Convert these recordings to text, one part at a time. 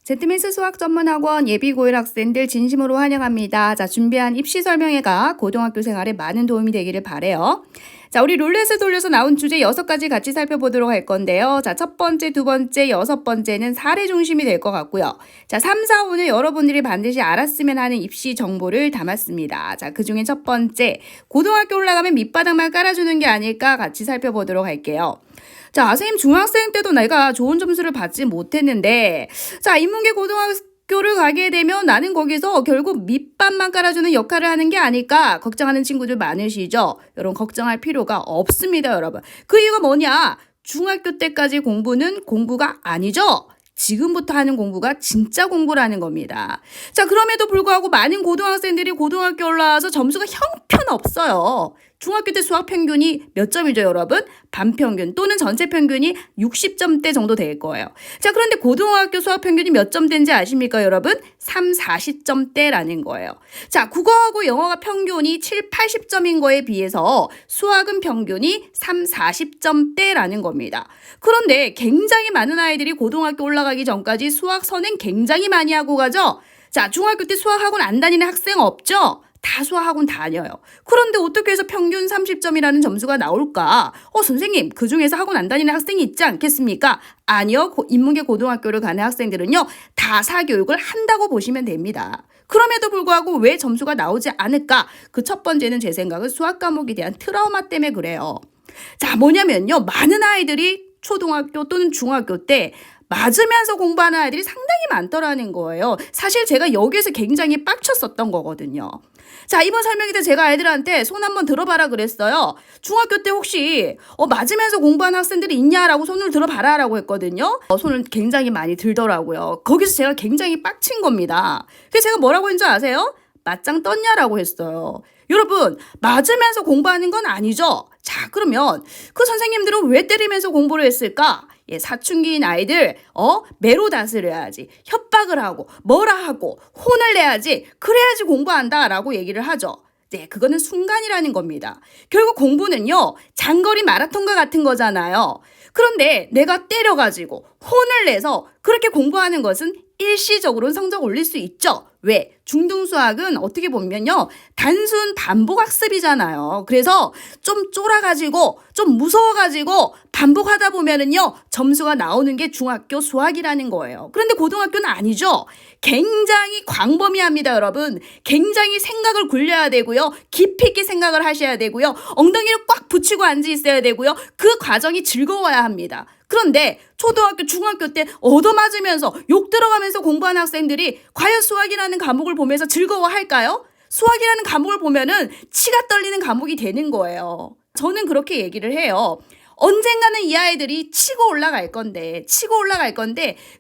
제트미스 수학전문학원 예비고1 학생들 진심으로 환영합니다. 자, 준비한 입시 설명회가 고등학교 생활에 많은 도움이 되기를 바라요. 자, 우리 룰렛을 돌려서 나온 주제 6가지 같이 살펴보도록 할 건데요. 자, 첫 번째, 두 번째, 여섯 번째는 사례 중심이 될 것 같고요. 자, 3, 4, 5는 여러분들이 반드시 알았으면 하는 입시 정보를 담았습니다. 자, 그중에 첫 번째, 고등학교 올라가면 밑바닥만 깔아주는 게 아닐까 같이 살펴보도록 할게요. 자, 선생님 중학생 때도 내가 좋은 점수를 받지 못했는데, 자, 인문계 고등학교를 가게 되면 나는 거기서 결국 밑밥만 깔아주는 역할을 하는 게 아닐까 걱정하는 친구들 많으시죠? 여러분, 걱정할 필요가 없습니다, 여러분. 그 이유가 뭐냐? 중학교 때까지 공부는 공부가 아니죠? 지금부터 하는 공부가 진짜 공부라는 겁니다. 자, 그럼에도 불구하고 많은 고등학생들이 고등학교 올라와서 점수가 형편없어요. 중학교 때 수학 평균이 몇 점이죠, 여러분? 반평균 또는 전체 평균이 60점대 정도 될 거예요. 자, 그런데 고등학교 수학 평균이 몇 점대인지 아십니까, 여러분? 3, 40점대라는 거예요. 자, 국어하고 영어가 평균이 7, 80점인 거에 비해서 수학은 평균이 3, 40점대라는 겁니다. 그런데 굉장히 많은 아이들이 고등학교 올라가기 전까지 수학 선행 굉장히 많이 하고 가죠? 자, 중학교 때 수학학원 안 다니는 학생 없죠? 다 수학학원 다녀요. 그런데 어떻게 해서 평균 30점이라는 점수가 나올까? 선생님, 그중에서 학원 안 다니는 학생이 있지 않겠습니까? 아니요. 인문계 고등학교를 가는 학생들은요, 다 사교육을 한다고 보시면 됩니다. 그럼에도 불구하고 왜 점수가 나오지 않을까? 그 첫 번째는 제 생각은 수학 과목에 대한 트라우마 때문에 그래요. 자, 뭐냐면요, 많은 아이들이 초등학교 또는 중학교 때 맞으면서 공부하는 아이들이 상당히 많더라는 거예요. 사실 제가 여기에서 굉장히 빡쳤었던 거거든요. 자, 이번 설명회 때 제가 아이들한테 손 한번 들어봐라 그랬어요. 중학교 때 혹시 맞으면서 공부하는 학생들이 있냐라고 손을 들어봐라 라고 했거든요. 손을 굉장히 많이 들더라고요. 거기서 제가 굉장히 빡친 겁니다. 그래서 제가 뭐라고 했는지 아세요? 맞짱 떴냐라고 했어요. 여러분, 맞으면서 공부하는 건 아니죠? 자, 그러면 그 선생님들은 왜 때리면서 공부를 했을까? 사춘기인 아이들 매로 다스려야지, 협박을 하고 뭐라 하고 혼을 내야지, 그래야지 공부한다라고 얘기를 하죠. 네, 그거는 순간이라는 겁니다. 결국 공부는요, 장거리 마라톤과 같은 거잖아요. 그런데 내가 때려가지고 혼을 내서 그렇게 공부하는 것은 일시적으로는 성적 올릴 수 있죠. 왜? 중등수학은 어떻게 보면요, 단순 반복 학습이잖아요. 그래서 좀 쫄아가지고 좀 무서워가지고 반복하다 보면은요, 점수가 나오는 게 중학교 수학이라는 거예요. 그런데 고등학교는 아니죠. 굉장히 광범위합니다, 여러분. 굉장히 생각을 굴려야 되고요, 깊이 있게 생각을 하셔야 되고요, 엉덩이를 꽉 붙이고 앉아 있어야 되고요, 그 과정이 즐거워야 합니다. 그런데 초등학교, 중학교 때 얻어맞으면서 욕 들어가면서 공부하는 학생들이 과연 수학이라는 과목을 보면서 즐거워할까요? 수학이라는 과목을 보면은 치가 떨리는 과목이 되는 거예요. 저는 그렇게 얘기를 해요. 언젠가는 이 아이들이 치고 올라갈 건데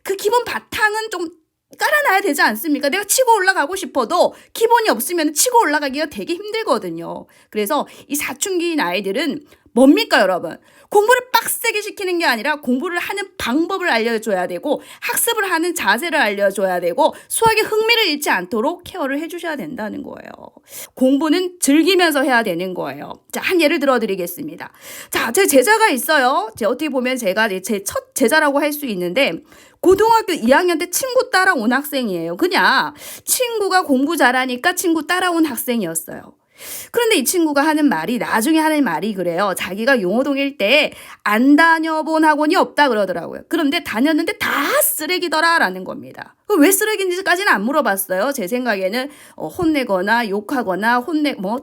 그 기본 바탕은 좀 깔아놔야 되지 않습니까? 내가 치고 올라가고 싶어도 기본이 없으면 치고 올라가기가 되게 힘들거든요. 그래서 이 사춘기인 아이들은 뭡니까, 여러분? 공부를 빡세게 시키는 게 아니라 공부를 하는 방법을 알려줘야 되고, 학습을 하는 자세를 알려줘야 되고, 수학에 흥미를 잃지 않도록 케어를 해주셔야 된다는 거예요. 공부는 즐기면서 해야 되는 거예요. 자, 한 예를 들어드리겠습니다. 자, 제 제자가 있어요. 어떻게 보면 제가 제 첫 제자라고 할 수 있는데, 고등학교 2학년 때 친구 따라온 학생이에요. 그냥 친구가 공부 잘하니까 친구 따라온 학생이었어요. 그런데 이 친구가 나중에 하는 말이 그래요. 자기가 용호동일 때 안 다녀본 학원이 없다 그러더라고요. 그런데 다녔는데 다 쓰레기더라라는 겁니다. 왜 쓰레기인지까지는 안 물어봤어요. 제 생각에는 혼내거나 욕하거나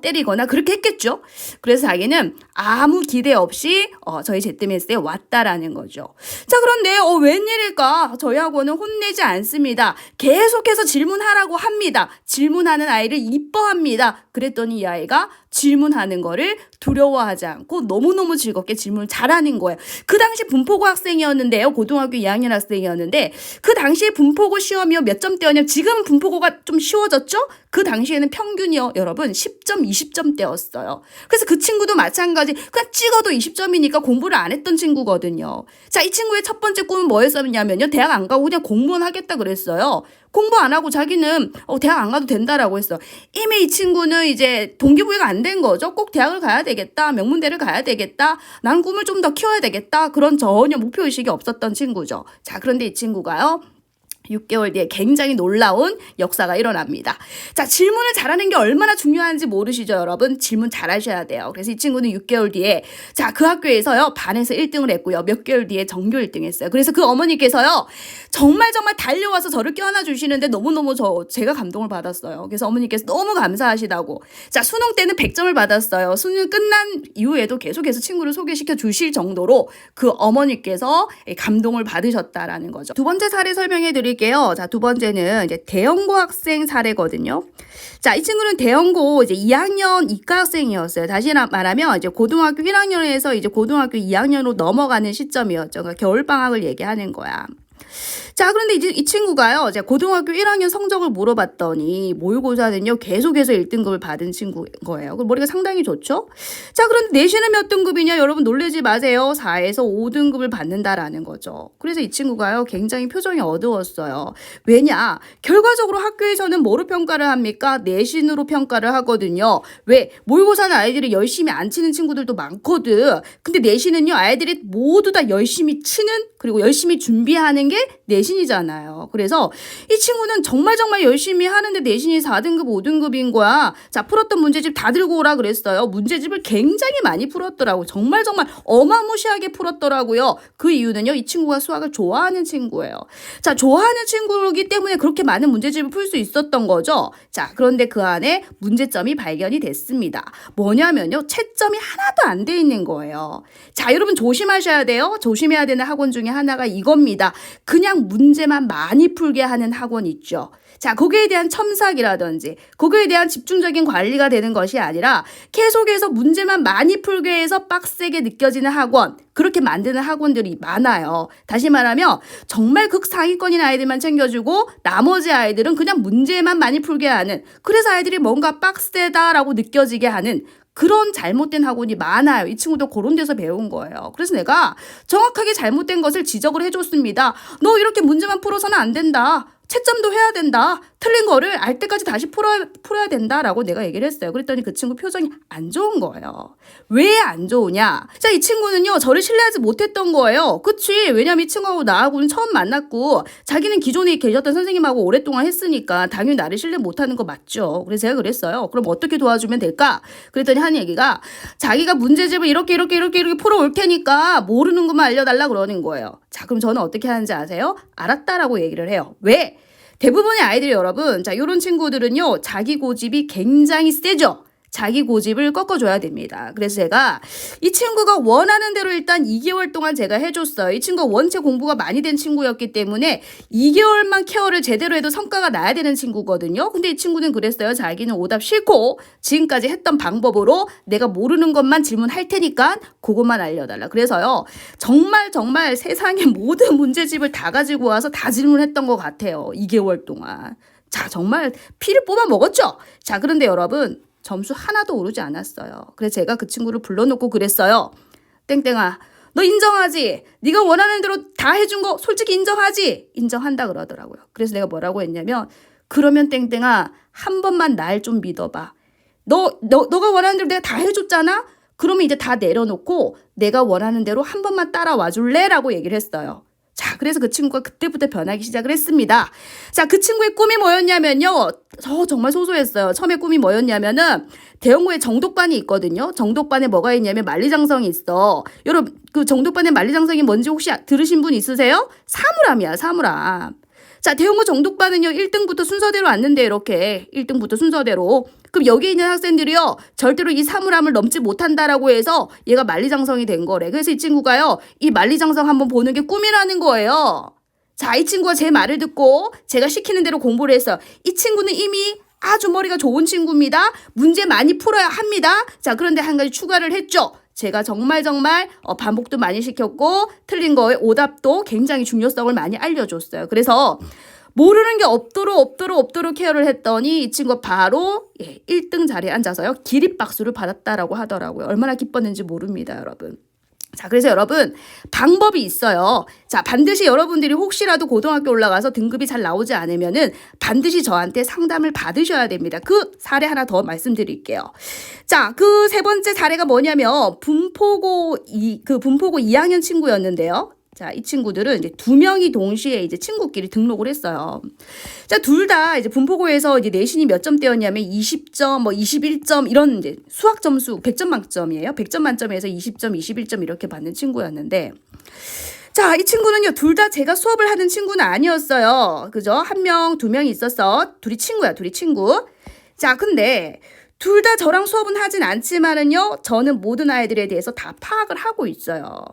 때리거나 그렇게 했겠죠. 그래서 자기는 아무 기대 없이 저희 제트미스에 왔다라는 거죠. 자, 그런데 웬일일까? 저희 학원은 혼내지 않습니다. 계속해서 질문하라고 합니다. 질문하는 아이를 이뻐합니다. 그랬더니 이 아이가 질문하는 거를 두려워하지 않고 너무너무 즐겁게 질문을 잘하는 거예요. 그 당시 분포고 학생이었는데요. 고등학교 2학년 학생이었는데 그 당시에 분포고 시험이요 몇 점대였냐면, 지금 분포고가 좀 쉬워졌죠? 그 당시에는 평균이요, 여러분 10점, 20점대였어요. 그래서 그 친구도 마찬가지, 그냥 찍어도 20점이니까 공부를 안 했던 친구거든요. 자, 이 친구의 첫 번째 꿈은 뭐였었냐면요, 대학 안 가고 그냥 공무원 하겠다 그랬어요. 공부 안 하고 자기는 대학 안 가도 된다라고 했어. 이미 이 친구는 이제 동기부여가 안 된 거죠. 꼭 대학을 가야 되겠다, 명문대를 가야 되겠다, 난 꿈을 좀 더 키워야 되겠다, 그런 전혀 목표의식이 없었던 친구죠. 자, 그런데 이 친구가요, 6개월 뒤에 굉장히 놀라운 역사가 일어납니다. 자, 질문을 잘하는 게 얼마나 중요한지 모르시죠, 여러분? 질문 잘하셔야 돼요. 그래서 이 친구는 6개월 뒤에 자, 그 학교에서요, 반에서 1등을 했고요. 몇 개월 뒤에 전교 1등 했어요. 그래서 그 어머니께서요, 정말 달려와서 저를 껴안아 주시는데 너무너무 제가 감동을 받았어요. 그래서 어머니께서 너무 감사하시다고. 자, 수능 때는 100점을 받았어요. 수능 끝난 이후에도 계속해서 친구를 소개시켜 주실 정도로 그 어머니께서 감동을 받으셨다라는 거죠. 두 번째 사례 설명해 드릴게요. 자, 두 번째는 이제 대형고 학생 사례거든요. 자, 이 친구는 대형고 이제 2학년 이과 학생이었어요. 다시 말하면 이제 고등학교 1학년에서 이제 고등학교 2학년으로 넘어가는 시점이었죠. 그러니까 겨울방학을 얘기하는 거야. 자, 그런데 이제 이 친구가요, 이제 고등학교 1학년 성적을 물어봤더니 모의고사는요, 계속해서 1등급을 받은 친구인 거예요. 머리가 상당히 좋죠? 자, 그런데 내신은 몇 등급이냐? 여러분 놀라지 마세요. 4에서 5등급을 받는다라는 거죠. 그래서 이 친구가요, 굉장히 표정이 어두웠어요. 왜냐? 결과적으로 학교에서는 뭐로 평가를 합니까? 내신으로 평가를 하거든요. 왜? 모의고사는 아이들이 열심히 안 치는 친구들도 많거든. 근데 내신은요, 아이들이 모두 다 열심히 치는, 그리고 열심히 준비하는 게 내신이잖아요. 그래서 이 친구는 정말 열심히 하는데 내신이 4등급, 5등급인 거야. 자, 풀었던 문제집 다 들고 오라 그랬어요. 문제집을 굉장히 많이 풀었더라고요. 정말 어마무시하게 풀었더라고요. 그 이유는요, 이 친구가 수학을 좋아하는 친구예요. 자, 좋아하는 친구이기 때문에 그렇게 많은 문제집을 풀 수 있었던 거죠. 자, 그런데 그 안에 문제점이 발견이 됐습니다. 뭐냐면요, 채점이 하나도 안 돼 있는 거예요. 자, 여러분 조심하셔야 돼요. 조심해야 되는 학원 중에 하나가 이겁니다. 그냥 문제만 많이 풀게 하는 학원 있죠. 자, 거기에 대한 첨삭이라든지 거기에 대한 집중적인 관리가 되는 것이 아니라 계속해서 문제만 많이 풀게 해서 빡세게 느껴지는 학원, 그렇게 만드는 학원들이 많아요. 다시 말하면 정말 극상위권인 아이들만 챙겨주고 나머지 아이들은 그냥 문제만 많이 풀게 하는, 그래서 아이들이 뭔가 빡세다라고 느껴지게 하는 그런 잘못된 학원이 많아요. 이 친구도 그런 데서 배운 거예요. 그래서 내가 정확하게 잘못된 것을 지적을 해줬습니다. 너 이렇게 문제만 풀어서는 안 된다. 채점도 해야 된다. 틀린 거를 알 때까지 다시 풀어야 된다라고 내가 얘기를 했어요. 그랬더니 그 친구 표정이 안 좋은 거예요. 왜 안 좋으냐? 자, 이 친구는요, 저를 신뢰하지 못했던 거예요. 그치? 왜냐면 이 친구하고 나하고는 처음 만났고 자기는 기존에 계셨던 선생님하고 오랫동안 했으니까 당연히 나를 신뢰 못하는 거 맞죠. 그래서 제가 그랬어요. 그럼 어떻게 도와주면 될까? 그랬더니 한 얘기가 자기가 문제집을 이렇게 풀어올 테니까 모르는 것만 알려달라 그러는 거예요. 자, 그럼 저는 어떻게 하는지 아세요? 알았다라고 얘기를 해요. 왜? 대부분의 아이들이 여러분, 자, 요런 친구들은요, 자기 고집이 굉장히 세죠. 자기 고집을 꺾어줘야 됩니다. 그래서 제가 이 친구가 원하는 대로 일단 2개월 동안 제가 해줬어요. 이 친구가 원체 공부가 많이 된 친구였기 때문에 2개월만 케어를 제대로 해도 성과가 나야 되는 친구거든요. 근데 이 친구는 그랬어요. 자기는 오답 싫고 지금까지 했던 방법으로 내가 모르는 것만 질문할 테니까 그것만 알려달라. 그래서요, 정말 세상의 모든 문제집을 다 가지고 와서 다 질문했던 것 같아요. 2개월 동안. 자, 정말 피를 뽑아 먹었죠? 자, 그런데 여러분, 점수 하나도 오르지 않았어요. 그래서 제가 그 친구를 불러놓고 그랬어요. 땡땡아, 너 인정하지? 네가 원하는 대로 다 해준 거 솔직히 인정하지? 인정한다 그러더라고요. 그래서 내가 뭐라고 했냐면, 그러면 땡땡아, 한 번만 날 좀 믿어봐. 너가 원하는 대로 내가 다 해줬잖아? 그러면 이제 다 내려놓고 내가 원하는 대로 한 번만 따라와 줄래? 라고 얘기를 했어요. 자, 그래서 그 친구가 그때부터 변하기 시작을 했습니다. 자, 그 친구의 꿈이 뭐였냐면요. 저 정말 소소했어요. 처음에 꿈이 뭐였냐면은 대형고에 정독반이 있거든요. 정독반에 뭐가 있냐면 만리장성이 있어. 여러분, 그 정독반의 만리장성이 뭔지 혹시 들으신 분 있으세요? 사물함이야, 사물함. 자, 대형고 정독반은요, 1등부터 순서대로 왔는데 이렇게 1등부터 순서대로. 그럼 여기 있는 학생들이요, 절대로 이 사물함을 넘지 못한다라고 해서 얘가 만리장성이 된 거래. 그래서 이 친구가요, 이 만리장성 한번 보는 게 꿈이라는 거예요. 자, 이 친구가 제 말을 듣고 제가 시키는 대로 공부를 했어요. 이 친구는 이미 아주 머리가 좋은 친구입니다. 문제 많이 풀어야 합니다. 자, 그런데 한 가지 추가를 했죠. 제가 정말 반복도 많이 시켰고 틀린 거에 오답도 굉장히 중요성을 많이 알려줬어요. 그래서 모르는 게 없도록 케어를 했더니 이 친구가 바로 1등 자리에 앉아서요, 기립박수를 받았다라고 하더라고요. 얼마나 기뻤는지 모릅니다, 여러분. 자, 그래서 여러분, 방법이 있어요. 자, 반드시 여러분들이 혹시라도 고등학교 올라가서 등급이 잘 나오지 않으면은 반드시 저한테 상담을 받으셔야 됩니다. 그 사례 하나 더 말씀드릴게요. 자, 그 세 번째 사례가 뭐냐면 분포고 2학년 친구였는데요. 자, 이 친구들은 이제 2명이 동시에 이제 친구끼리 등록을 했어요. 자, 둘 다 이제 분포고에서 이제 내신이 몇 점대였냐면 20점, 뭐 21점 이런 이제 수학 점수 100점 만점이에요. 100점 만점에서 20점, 21점 이렇게 받는 친구였는데 자, 이 친구는요, 둘 다 제가 수업을 하는 친구는 아니었어요. 그죠? 1명, 2명이 있었어. 둘이 친구야, 둘이 친구. 자, 근데 둘 다 저랑 수업은 하진 않지만은요, 저는 모든 아이들에 대해서 다 파악을 하고 있어요.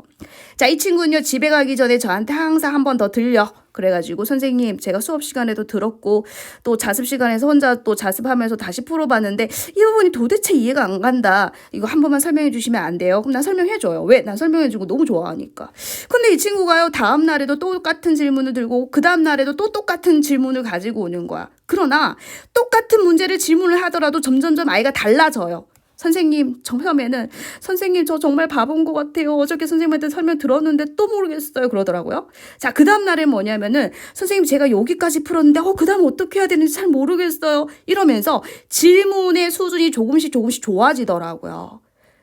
자, 이 친구는요, 집에 가기 전에 저한테 항상 한 번 더 들려. 그래가지고 선생님 제가 수업 시간에도 들었고 또 자습 시간에서 혼자 또 자습하면서 다시 풀어봤는데 이 부분이 도대체 이해가 안 간다. 이거 한 번만 설명해 주시면 안 돼요? 그럼 난 설명해줘요. 왜? 난 설명해주고 너무 좋아하니까. 근데 이 친구가요, 다음 날에도 똑같은 질문을 들고 그 다음 날에도 또 똑같은 질문을 가지고 오는 거야. 그러나 똑같은 문제를 질문을 하더라도 점점점 아이가 달라져요. 선생님, 처음에는 선생님 저 정말 바본 것 같아요. 어저께 선생님한테 설명 들었는데 또 모르겠어요. 그러더라고요. 자, 그 다음 날에 뭐냐면은 선생님 제가 여기까지 풀었는데 그 다음 어떻게 해야 되는지 잘 모르겠어요. 이러면서 질문의 수준이 조금씩 좋아지더라고요.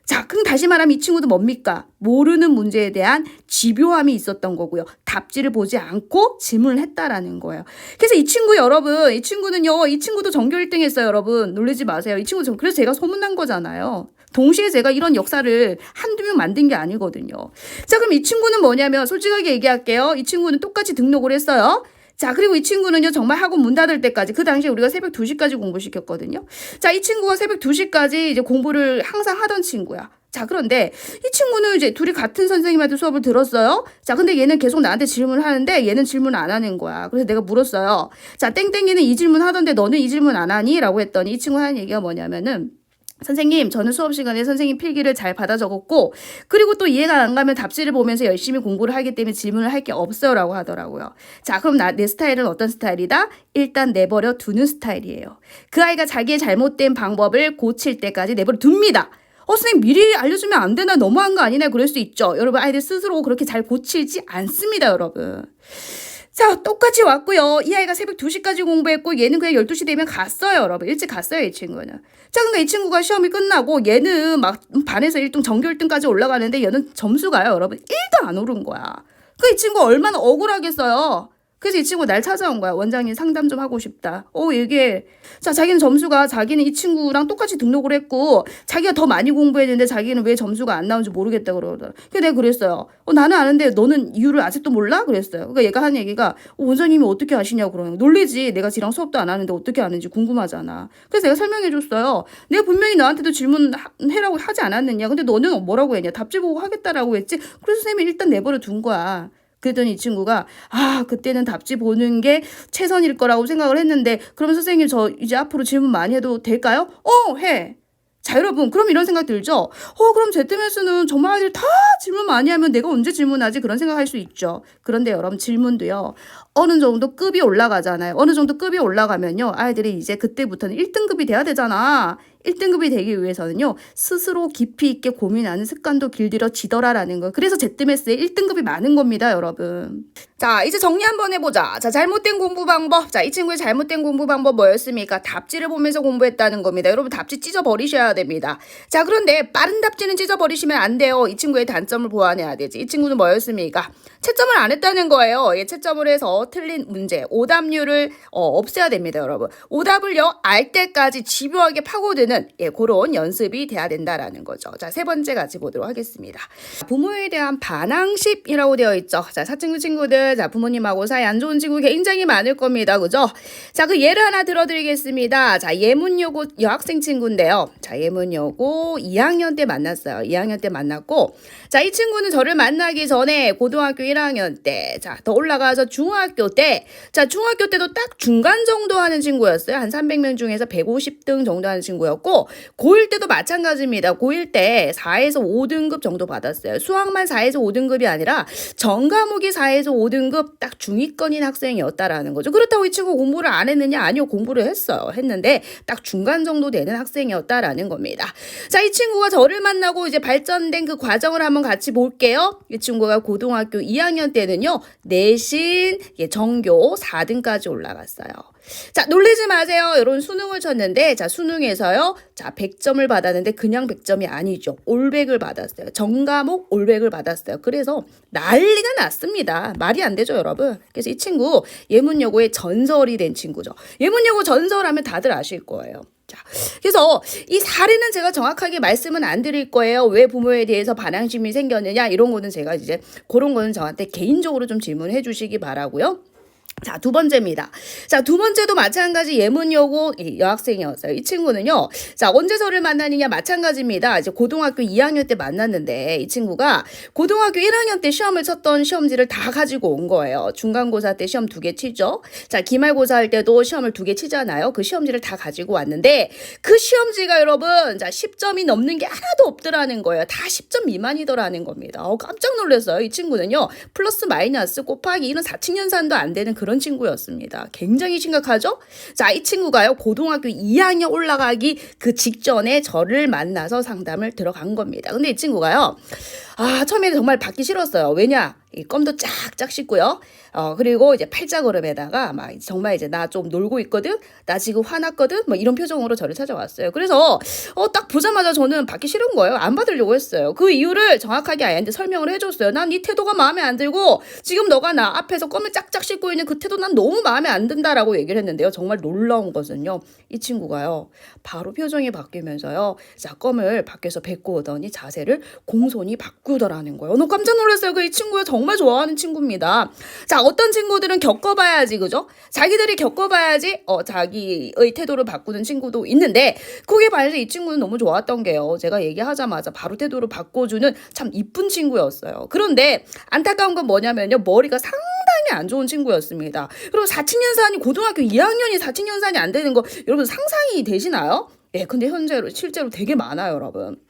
자, 그럼 다시 말하면 이 친구도 뭡니까? 모르는 문제에 대한 집요함이 있었던 거고요. 답지를 보지 않고 질문을 했다라는 거예요. 그래서 이 친구 여러분, 이 친구는요, 이 친구도 전교 1등 했어요, 여러분. 놀라지 마세요. 이 친구 그래서 제가 소문난 거잖아요. 동시에 제가 이런 역사를 한두 명 만든 게 아니거든요. 자, 그럼 이 친구는 뭐냐면 솔직하게 얘기할게요. 이 친구는 똑같이 등록을 했어요. 자, 그리고 이 친구는요, 정말 학원 문 닫을 때까지, 그 당시에 우리가 새벽 2시까지 공부시켰거든요. 자, 이 친구가 새벽 2시까지 이제 공부를 항상 하던 친구야. 자, 그런데 이 친구는 이제 둘이 같은 선생님한테 수업을 들었어요. 자, 근데 얘는 계속 나한테 질문을 하는데 얘는 질문 안 하는 거야. 그래서 내가 물었어요. 자, 땡땡이는 이 질문 하던데 너는 이 질문 안 하니? 라고 했더니 이 친구 하는 얘기가 뭐냐면은 선생님, 저는 수업 시간에 선생님 필기를 잘 받아 적었고 그리고 또 이해가 안 가면 답지를 보면서 열심히 공부를 하기 때문에 질문을 할 게 없어요 라고 하더라고요. 자, 그럼 내 스타일은 어떤 스타일이다? 일단 내버려 두는 스타일이에요. 그 아이가 자기의 잘못된 방법을 고칠 때까지 내버려 둡니다. 선생님 미리 알려주면 안 되나? 너무한 거 아니나? 그럴 수 있죠. 여러분, 아이들 스스로 그렇게 잘 고치지 않습니다, 여러분. 자, 똑같이 왔고요. 이 아이가 새벽 2시까지 공부했고 얘는 그냥 12시 되면 갔어요, 여러분. 일찍 갔어요, 이 친구는. 자, 그러니까 이 친구가 시험이 끝나고 얘는 막 반에서 1등, 전교 1등까지 올라가는데 얘는 점수가요, 여러분. 1도 안 오른 거야. 그 이 친구 얼마나 억울하겠어요. 그래서 이 친구 날 찾아온 거야. 원장님 상담 좀 하고 싶다. 얘기해. 자, 자기는 점수가 자기는 이 친구랑 똑같이 등록을 했고 자기가 더 많이 공부했는데 자기는 왜 점수가 안 나오는지 모르겠다 그러더라. 그래서 내가 그랬어요. 나는 아는데 너는 이유를 아직도 몰라? 그랬어요. 그러니까 얘가 하는 얘기가 원장님이 어떻게 아시냐고 그러는 거야. 놀리지. 내가 지랑 수업도 안 하는데 어떻게 아는지 궁금하잖아. 그래서 내가 설명해 줬어요. 내가 분명히 너한테도 질문해라고 하지 않았느냐. 근데 너는 뭐라고 했냐. 답지 보고 하겠다라고 했지. 그래서 선생님이 일단 내버려 둔 거야. 그랬더니 이 친구가 그때는 답지 보는 게 최선일 거라고 생각을 했는데 그럼 선생님 저 이제 앞으로 질문 많이 해도 될까요? 해. 자, 여러분, 그럼 이런 생각 들죠? 그럼 ZMS는 정말 아이들 다 질문 많이 하면 내가 언제 질문하지? 그런 생각할 수 있죠. 그런데 여러분, 질문도요, 어느 정도 급이 올라가잖아요. 어느 정도 급이 올라가면요, 아이들이 이제 그때부터는 1등급이 돼야 되잖아. 1등급이 되기 위해서는요, 스스로 깊이 있게 고민하는 습관도 길들여지더라라는 거. 그래서 ZMS에 1등급이 많은 겁니다, 여러분. 자, 이제 정리 한번 해보자. 자, 잘못된 공부 방법. 자, 이 친구의 잘못된 공부 방법 뭐였습니까? 답지를 보면서 공부했다는 겁니다. 여러분, 답지 찢어버리셔야 됩니다. 자, 그런데 빠른 답지는 찢어버리시면 안 돼요. 이 친구의 단점을 보완해야 되지. 이 친구는 뭐였습니까? 채점을 안 했다는 거예요. 채점을 해서 틀린 문제, 오답률을 없애야 됩니다, 여러분. 오답을요, 알 때까지 집요하게 파고드는 그런 연습이 돼야 된다라는 거죠. 자, 세 번째 같이 보도록 하겠습니다. 부모에 대한 반항심이라고 되어 있죠. 자, 사춘기 친구들, 자, 부모님하고 사이 안 좋은 친구 굉장히 많을 겁니다. 그죠? 자, 그 예를 하나 들어드리겠습니다. 자, 예문여고 여학생 친구인데요. 자, 예문여고 2학년 때 만났어요. 2학년 때 만났고, 자, 이 친구는 저를 만나기 전에 고등학교 1학년 때, 자, 더 올라가서 중학교 때, 자, 중학교 때도 딱 중간 정도 하는 친구였어요. 한 300명 중에서 150등 정도 하는 친구였고, 고1 때도 마찬가지입니다. 고1 때 4에서 5등급 정도 받았어요. 수학만 4에서 5등급이 아니라 전 과목이 4에서 5등급 딱 중위권인 학생이었다라는 거죠. 그렇다고 이 친구 공부를 안 했느냐? 아니요, 공부를 했어요. 했는데 딱 중간 정도 되는 학생이었다라는 겁니다. 자, 이 친구가 저를 만나고 이제 발전된 그 과정을 한번 같이 볼게요. 이 친구가 고등학교 2학년 때는요, 내신, 전교 4등까지 올라갔어요. 자, 놀라지 마세요. 여러분, 수능을 쳤는데, 자, 수능에서요, 친구가요. 자, 100점을 받았는데 그냥 100점이 아니죠. 올백을 받았어요. 전과목 올백을 받았어요. 그래서 난리가 났습니다. 말이 안 되죠, 여러분. 그래서 이 친구 예문여고의 전설이 된 친구죠. 예문여고 전설하면 다들 아실 거예요. 자, 그래서 이 사례는 제가 정확하게 말씀은 안 드릴 거예요. 왜 부모에 대해서 반항심이 생겼느냐 이런 거는 제가 이제 그런 거는 저한테 개인적으로 좀 질문해 주시기 바라고요. 자, 두 번째입니다. 자, 두 번째도 마찬가지 예문여고 여학생이었어요. 이 친구는요. 자, 언제 저를 만나느냐 마찬가지입니다. 이제 고등학교 2학년 때 만났는데 이 친구가 고등학교 1학년 때 시험을 쳤던 시험지를 다 가지고 온 거예요. 중간고사 때 시험 2개 치죠. 자, 기말고사 할 때도 시험을 2개 치잖아요. 그 시험지를 다 가지고 왔는데 그 시험지가 여러분 자, 10점이 넘는 게 하나도 없더라는 거예요. 다 10점 미만이더라는 겁니다. 깜짝 놀랐어요. 이 친구는요. 플러스 마이너스 곱하기 이런 사칙연산도 안 되는 그런 친구였습니다. 굉장히 심각하죠? 자, 이 친구가요. 고등학교 2학년 올라가기 그 직전에 저를 만나서 상담을 들어간 겁니다. 근데 이 친구가요. 처음에는 정말 받기 싫었어요. 왜냐? 이 껌도 쫙쫙 씻고요. 그리고 이제 팔자걸음에다가 막 정말 이제 나 좀 놀고 있거든? 나 지금 화났거든? 뭐 이런 표정으로 저를 찾아왔어요. 그래서 딱 보자마자 저는 받기 싫은 거예요. 안 받으려고 했어요. 그 이유를 정확하게 아이한테 설명을 해줬어요. 난 네 태도가 마음에 안 들고 지금 너가 나 앞에서 껌을 짝짝 씻고 있는 그 태도 난 너무 마음에 안 든다라고 얘기를 했는데요. 정말 놀라운 것은요. 이 친구가요. 바로 표정이 바뀌면서요. 자, 껌을 밖에서 뱉고 오더니 자세를 공손히 바꾸더라는 거예요. 너무 깜짝 놀랐어요. 그 이 친구가 정말 좋아하는 친구입니다. 자, 어떤 친구들은 겪어봐야지, 그죠? 자기들이 겪어봐야지, 자기의 태도를 바꾸는 친구도 있는데, 거기에 반해서 이 친구는 너무 좋았던 게요. 제가 얘기하자마자 바로 태도를 바꿔주는 참 이쁜 친구였어요. 그런데 안타까운 건 뭐냐면요. 머리가 상당히 안 좋은 친구였습니다. 그리고 사칙연산이 고등학교 2학년이 사칙연산이 안 되는 거 여러분 상상이 되시나요? 네, 근데 실제로 되게 많아요, 여러분.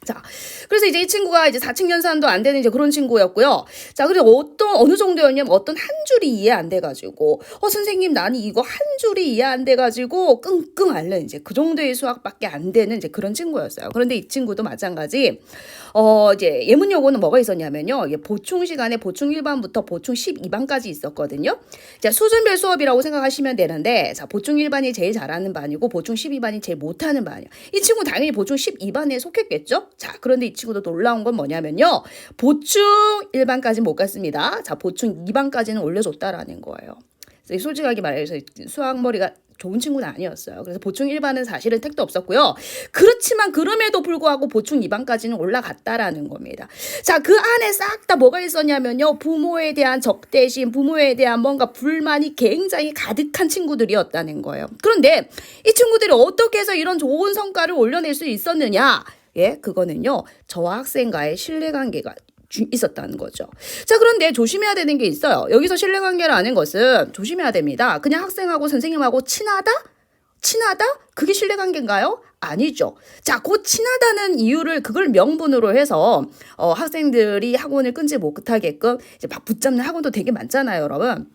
자, 그래서 이제 이 친구가 이제 사칙연산도 안 되는 이제 그런 친구였고요. 자, 그리고 어느 정도였냐면 어떤 한 줄이 이해 안 돼가지고, 선생님 나는 이거 한 줄이 이해 안 돼가지고 끙끙 앓는 이제 그 정도의 수학밖에 안 되는 이제 그런 친구였어요. 그런데 이 친구도 마찬가지, 이제 예문여고는 뭐가 있었냐면요. 이게 보충 시간에 보충 1반부터 보충 12반까지 있었거든요. 자, 수준별 수업이라고 생각하시면 되는데, 자, 보충 1반이 제일 잘하는 반이고, 보충 12반이 제일 못하는 반이에요. 이 친구 당연히 보충 12반에 속했겠죠? 자, 그런데 이 친구도 놀라운 건 뭐냐면요. 보충 1반까지 못 갔습니다. 자, 보충 2반까지는 올려줬다라는 거예요. 솔직하게 말해서 수학 머리가 좋은 친구는 아니었어요. 그래서 보충 1반은 사실은 택도 없었고요. 그렇지만 그럼에도 불구하고 보충 2반까지는 올라갔다라는 겁니다. 자, 그 안에 싹 다 뭐가 있었냐면요. 부모에 대한 적대심, 부모에 대한 뭔가 불만이 굉장히 가득한 친구들이었다는 거예요. 그런데 이 친구들이 어떻게 해서 이런 좋은 성과를 올려낼 수 있었느냐? 예, 그거는요. 저와 학생과의 신뢰관계가 있었다는 거죠. 자, 그런데 조심해야 되는 게 있어요. 여기서 신뢰관계라는 것은 조심해야 됩니다. 그냥 학생하고 선생님하고 친하다? 그게 신뢰관계인가요? 아니죠. 자, 그 친하다는 이유를 그걸 명분으로 해서 학생들이 학원을 끊지 못하게끔 이제 막 붙잡는 학원도 되게 많잖아요, 여러분.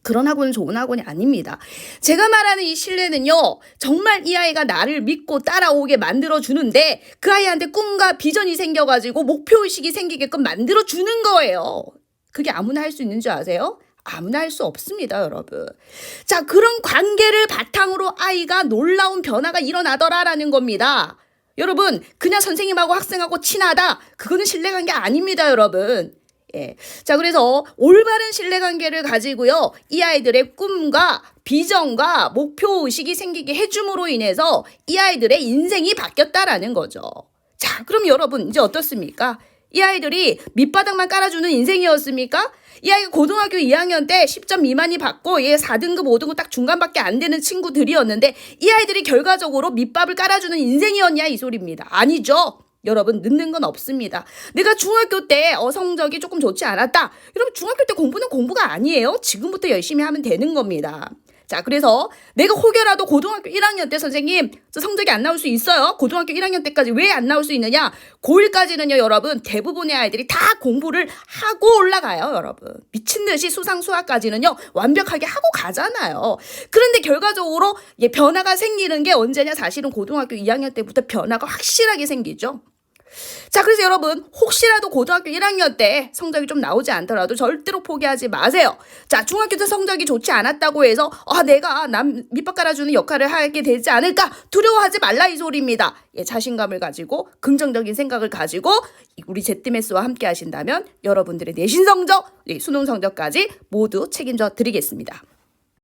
그런 학원은 좋은 학원이 아닙니다. 제가 말하는 이 신뢰는요. 정말 이 아이가 나를 믿고 따라오게 만들어주는데 그 아이한테 꿈과 비전이 생겨가지고 목표의식이 생기게끔 만들어주는 거예요. 그게 아무나 할 수 있는 줄 아세요? 아무나 할 수 없습니다, 여러분. 자, 그런 관계를 바탕으로 아이가 놀라운 변화가 일어나더라라는 겁니다. 여러분, 그냥 선생님하고 학생하고 친하다. 그거는 신뢰관계 아닙니다, 여러분. 예. 자, 그래서 올바른 신뢰관계를 가지고요. 이 아이들의 꿈과 비전과 목표의식이 생기게 해줌으로 인해서 이 아이들의 인생이 바뀌었다라는 거죠. 자, 그럼 여러분 이제 어떻습니까? 이 아이들이 밑바닥만 깔아주는 인생이었습니까? 이 아이가 고등학교 2학년 때 10점 미만이 받고 얘 4등급, 5등급 딱 중간밖에 안 되는 친구들이었는데 이 아이들이 결과적으로 밑밥을 깔아주는 인생이었냐 이 소리입니다. 아니죠. 여러분 늦는 건 없습니다. 내가 중학교 때 성적이 조금 좋지 않았다. 여러분 중학교 때 공부는 공부가 아니에요. 지금부터 열심히 하면 되는 겁니다. 자, 그래서 내가 혹여라도 고등학교 1학년 때 선생님 저 성적이 안 나올 수 있어요. 고등학교 1학년 때까지 왜 안 나올 수 있느냐. 고1까지는요 여러분 대부분의 아이들이 다 공부를 하고 올라가요. 여러분 미친 듯이 수상 수학까지는요 완벽하게 하고 가잖아요. 그런데 결과적으로 변화가 생기는 게 언제냐. 사실은 고등학교 2학년 때부터 변화가 확실하게 생기죠. 자, 그래서 여러분 혹시라도 고등학교 1학년 때 성적이 좀 나오지 않더라도 절대로 포기하지 마세요. 자, 중학교 때 성적이 좋지 않았다고 해서 내가 남 밑밥 깔아주는 역할을 하게 되지 않을까 두려워하지 말라 이 소리입니다. 예, 자신감을 가지고 긍정적인 생각을 가지고 우리 ZMS와 함께 하신다면 여러분들의 내신 성적, 수능 성적까지 모두 책임져 드리겠습니다.